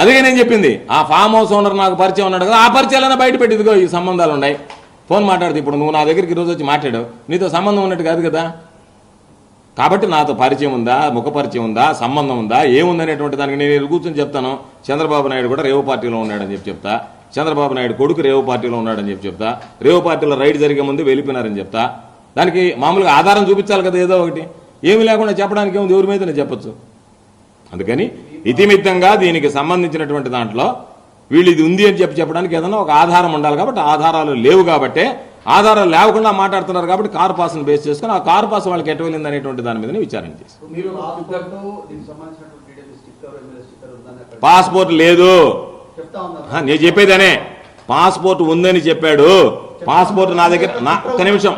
అదే నేను చెప్పింది. ఆ ఫామ్ హౌస్ ఓనర్ నాకు పరిచయం ఉన్నాడు కదా, ఆ పరిచయాలన్నా బయట పెట్టిదిగో ఈ సంబంధాలు ఉన్నాయి. ఫోన్ మాట్లాడితే ఇప్పుడు నువ్వు నా దగ్గరికి ఈరోజు వచ్చి మాట్లాడావు, నీతో సంబంధం ఉన్నట్టు కాదు కదా. కాబట్టి నాతో పరిచయం ఉందా, ముఖ పరిచయం ఉందా, సంబంధం ఉందా, ఏముందనేటువంటి దానికి నేను కూర్చొని చెప్తాను. చంద్రబాబు నాయుడు కూడా రేవు పార్టీలో ఉన్నాడని చెప్తా. చంద్రబాబు నాయుడు కొడుకు రేవు పార్టీలో ఉన్నాడని చెప్తా. రేవు పార్టీలో రైడ్ జరిగే ముందు వెళ్ళిపోయినారని చెప్తా. దానికి మామూలుగా ఆధారం చూపించాలి కదా ఏదో ఒకటి. ఏమి లేకుండా చెప్పడానికి ఏముంది, ఎవరి మీద చెప్పొచ్చు. అందుకని ఇతిమిత్తంగా దీనికి సంబంధించినటువంటి దాంట్లో వీళ్ళు ఇది ఉంది అని చెప్పడానికి ఏదైనా ఒక ఆధారం ఉండాలి. కాబట్టి ఆధారాలు లేవు, కాబట్టి ఆధారాలు లేకుండా మాట్లాడుతున్నారు. కాబట్టి కార్ పాస్ను బేస్ చేసుకుని ఆ కార్ పాస్ వాళ్ళకి ఎటు వెళ్ళింది అనేటువంటి దాని మీద విచారణ చేసి పాస్పోర్ట్ లేదు నేను చెప్పేదనే. పాస్పోర్ట్ ఉందని చెప్పాడు. పాస్పోర్ట్ నా దగ్గర ఒక్క నిమిషం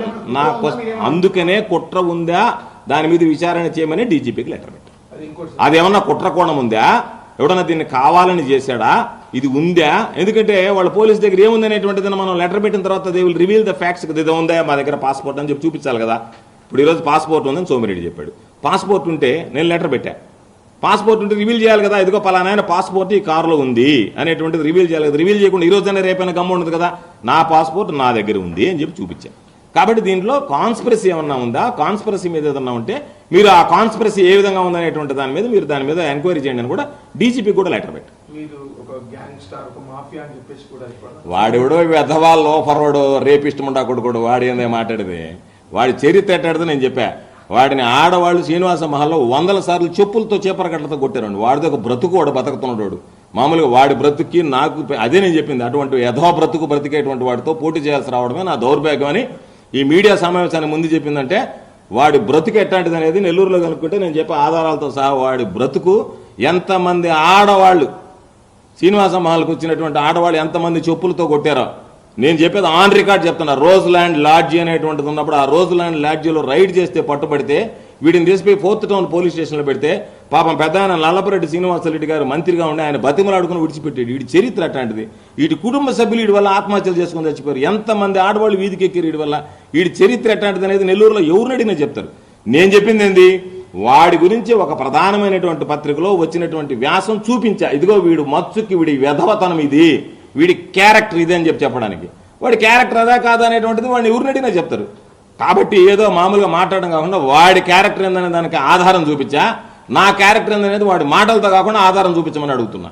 అందుకనే కుట్ర ఉందా దాని మీద విచారణ చేయమని డీజీపీకి లెటర్ పెట్టారు. అదేమన్నా కుట్ర కోణం ఉందా, ఎవడన్నా దీన్ని కావాలని చేశాడా, ఇది ఉందా? ఎందుకంటే వాళ్ళ పోలీస్ దగ్గర ఏముందనేటువంటిది మనం లెటర్ పెట్టిన తర్వాత they will reveal the facts. ఇది ఉందా మా దగ్గర పాస్పోర్ట్ అని చెప్పి చూపించాలి కదా. ఇప్పుడు ఈరోజు పాస్పోర్ట్ ఉందని సోమిరెడ్డి చెప్పాడు. పాస్పోర్ట్ ఉంటే నేను లెటర్ పెట్టా. పాస్పోర్ట్ ఉంటే రివీల్ చేయాలి కదా, ఇదిగో పలానా పాస్పోర్ట్ ఈ కారులో ఉంది అనేటువంటిది రివీల్ చేయాలి కదా. రివీల్ చేయకుండా ఈ రోజైనా రేపైనా గమ్ము ఉండదు కదా. నా పాస్పోర్ట్ నా దగ్గర ఉంది అని చెప్పి చూపించాను. కాబట్టి దీంట్లో కాన్స్పిరసీ ఏమన్నా ఉందా, కాన్స్పిరసీ మీద ఏదన్నా ఉంటే మీరు ఆ కాన్స్పిరసీ ఏ విధంగా ఉందనేటువంటి దాని మీద మీరు దాని మీద ఎంక్వైరీ చేయండి అని కూడా డీజీపీ కూడా లెటర్ పెట్టారు. వాడెవడో వెధవా లోఫర్వాడు రేపిస్ట్ ముండా కొడుకోడు వాడు ఏందో మాట్లాడేది. వాడి చరిత్ర ఎట్టాడితే నేను చెప్పా. వాడిని ఆడవాళ్ళు శ్రీనివాస మహల్లో 100 సార్లు చెప్పులతో చేపరగట్లతో కొట్టారండి. వాడితో ఒక బ్రతుకు వాడు బతుకుతున్నాడు. మామూలుగా వాడి బ్రతుక్కి నాకు అదే నేను చెప్పింది. అటువంటి యథో బ్రతుకు బ్రతికేటువంటి వాడితో పోటీ చేయాల్సి రావడమే నా దౌర్భాగ్యం అని ఈ మీడియా సమావేశానికి ముందు చెప్పిందంటే వాడి బ్రతుకు ఎట్లాంటిది అనేది నెల్లూరులో కనుక్కుంటే నేను చెప్పే ఆధారాలతో సహా వాడి బ్రతుకు ఎంతమంది ఆడవాళ్ళు శ్రీనివాస మహల్కి వచ్చినటువంటి ఆడవాళ్ళు ఎంతమంది చెప్పులతో కొట్టారో నేను చెప్పేది ఆన్ రికార్డ్ చెప్తున్నా. రోజ్ ల్యాండ్ లాడ్జీ అనేటువంటిది ఉన్నప్పుడు ఆ రోజ్ ల్యాండ్ లాడ్జీలో రైడ్ చేస్తే పట్టుబడితే వీడిని తీసిపోయి 4th టౌన్ పోలీస్ స్టేషన్లో పెడితే పాపం పెద్ద ఆయన నల్లపరెడ్డి శ్రీనివాసరెడ్డి గారు మంత్రిగా ఉండి ఆయన బతిమలాడుకుని విడిచిపెట్టాడు. వీడి చరిత్ర అట్లాంటిది. వీడి కుటుంబ సభ్యులు వీడి వల్ల ఆత్మహత్యలు చేసుకుని చచ్చిపోయారు. ఎంతమంది ఆడవాళ్ళు వీధికి ఎక్కారు వీడి వల్ల. వీడి చరిత్ర ఎట్లాంటిది అనేది నెల్లూరులో ఎవరిని అడిగినా చెప్తారు. నేను చెప్పింది ఏంది, వాడి గురించి ఒక ప్రధానమైనటువంటి పత్రికలో వచ్చినటువంటి వ్యాసం చూపించా. ఇదిగో వీడు మత్సుకి వీడి వెధవతనం ఇది, వీడి క్యారెక్టర్ ఇదే అని చెప్పడానికి. వాడి క్యారెక్టర్ అదా కాదా అనేటువంటిది వాడిని ఎవరిని అడిగినా చెప్తారు. కాబట్టి ఏదో మామూలుగా మాట్లాడడం కాకుండా వాడి క్యారెక్టర్ ఏందనే దానికి ఆధారం చూపించా. నా క్యారెక్టర్ ఏందనేది వాడి మాటలతో కాకుండా ఆధారం చూపించమని అడుగుతున్నా.